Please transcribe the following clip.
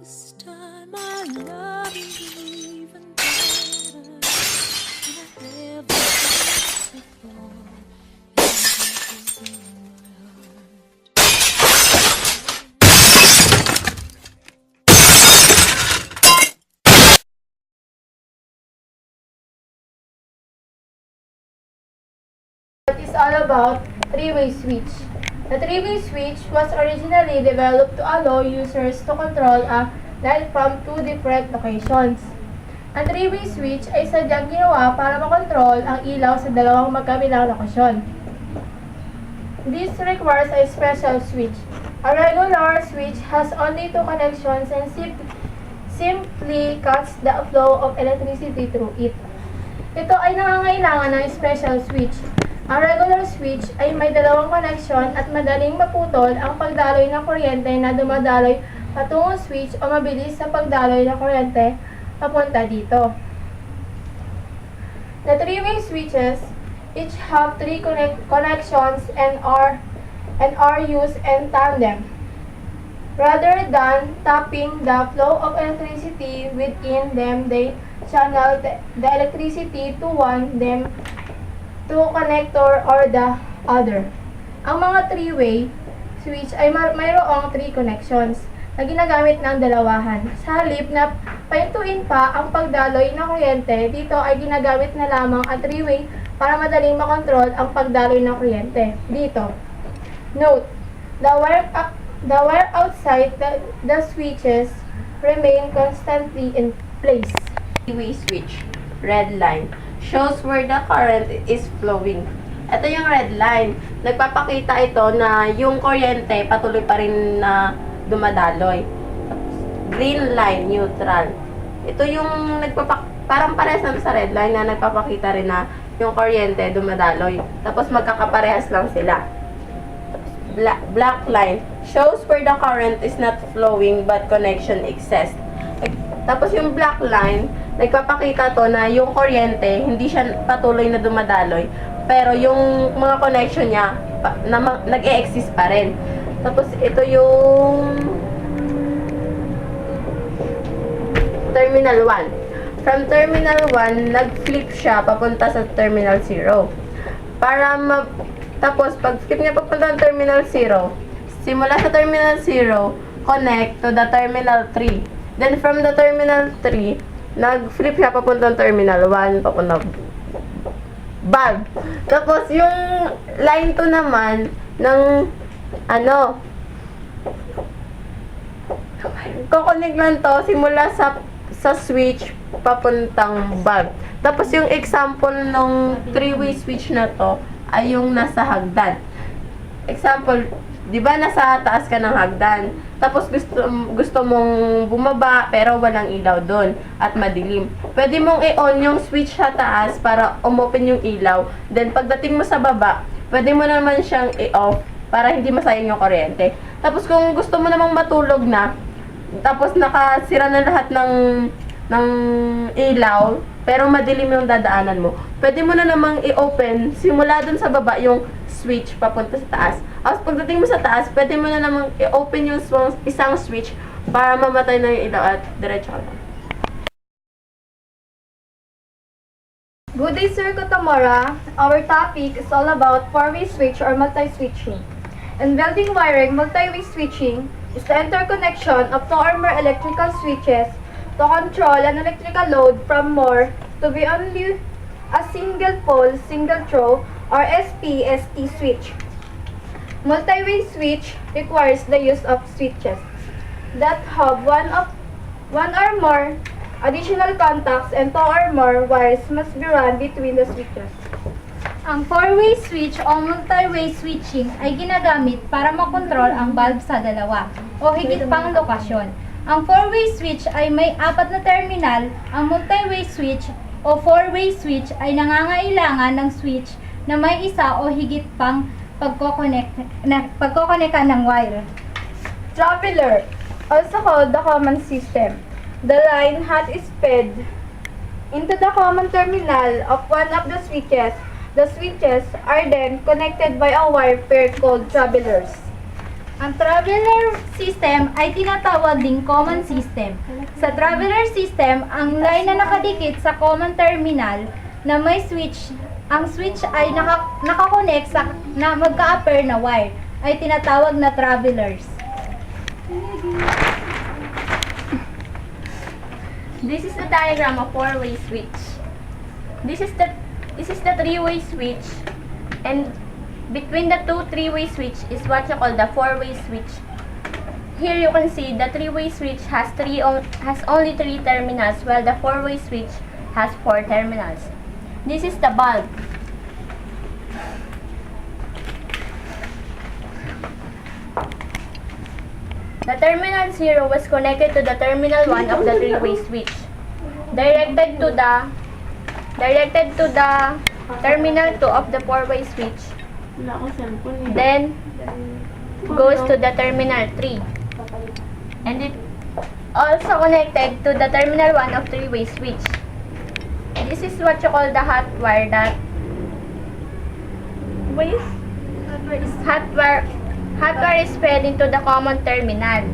This time I love you even better than I ever did before. It is all about three-way switch. The three-way switch was originally developed to allow users to control a light from two different locations. Ang three-way switch ay sadyang ginawa para makontrol ang ilaw sa dalawang magkabilang lokasyon. This requires a special switch. A regular switch has only two connections and simply cuts the flow of electricity through it. Ito ay nangangailangan ng special switch. Ang regular switch ay may dalawang koneksyon at madaling maputol ang pagdaloy ng kuryente na dumadaloy patungong switch o mabilis sa pagdaloy ng kuryente papunta dito. The three-way switches each have three connections and are used in tandem. Rather than tapping the flow of electricity within them, they channel the electricity to one them to connector or the other. Ang mga three-way switch ay mayroong three connections na ginagamit ng dalawahan. Sa halip na pahintuin pa ang pagdaloy ng kuryente, dito ay ginagamit na lamang ang three-way para madaling makontrol ang pagdaloy ng kuryente. Dito. Note, the wire outside the switches remain constantly in place. Three-way switch, red line, shows where the current is flowing. Ito yung red line. Nagpapakita ito na yung kuryente patuloy pa rin na dumadaloy. Green line, neutral. Ito yung parang parehas na sa red line na nagpapakita rin na yung kuryente dumadaloy. Tapos magkakaparehas lang sila. Black line, shows where the current is not flowing but connection exists. Tapos yung black line, nagpapakita to na yung kuryente, hindi siya patuloy na dumadaloy, pero yung mga connection niya, nag-e-exist pa rin. Tapos ito yung terminal 1. From terminal 1, nag-flip siya papunta sa terminal 0. Tapos, pag flip niya papunta sa terminal 0, simula sa terminal 0, connect to the terminal 3. Then, from the terminal 3, nag-flip siya papunta sa terminal 1, papunta bulb. Tapos, yung line 2 naman, ng, kukonek lang to, simula sa switch, papuntang bulb. Tapos, yung example ng three-way switch na to, ay yung nasa hagdan. Example, di ba nasa taas ka ng hagdan, tapos gusto mong bumaba pero walang ilaw doon at madilim. Pwede mong i-on yung switch sa taas para umopen yung ilaw. Then pagdating mo sa baba, pwede mo naman siyang i-off para hindi masayang yung kuryente. Tapos kung gusto mo namang matulog na, tapos nakasira na lahat ng ilaw, pero madilim yung dadaanan mo, pwede mo na namang i-open simula dun sa baba yung switch papunta sa taas. Tapos pagdating mo sa taas, pwede mo na namang i-open yung isang switch para mamatay na yung ilaw at diretso ka lang. Good day, Sir Kotamora. Our topic is all about four-way switch or multi-switching. In welding wiring, multi-way switching is the interconnection of two or more electrical switches to control an electrical load from more to be only a single pole, single throw, or SPST switch. Multi-way switch requires the use of switches that have one or more additional contacts and two or more wires must be run between the switches. Ang four-way switch o multi-way switching ay ginagamit para makontrol ang bulb sa dalawa o higit pang lokasyon. Ang four-way switch ay may apat na terminal. Ang multi-way switch o four-way switch ay nangangailangan ng switch na may isa o higit pang pagkokonekta ng wire. Traveler, also called the common system. The line has is fed into the common terminal of one of the switches. The switches are then connected by a wire pair called travelers. Ang traveler system ay tinatawag ding common system. Sa traveler system, ang line na nakadikit sa common terminal na may switch, ang switch ay nakakonect sa na magka-pair na wire, ay tinatawag na travelers. This is the diagram of four-way switch. This is the three-way switch, and between the two three-way switch is what you call the four-way switch. Here you can see the three-way switch has only 3 terminals, while the four-way switch has 4 terminals. This is the bulb. The terminal 0 was connected to the terminal 1 of the three-way switch. Directed to the terminal 2 of the four-way switch. Wala akong cellphone eh. Then goes to the terminal 3. And it also connected to the terminal 1 of three-way switch. This is what you call the hot wire that hot wire is fed into the common terminal.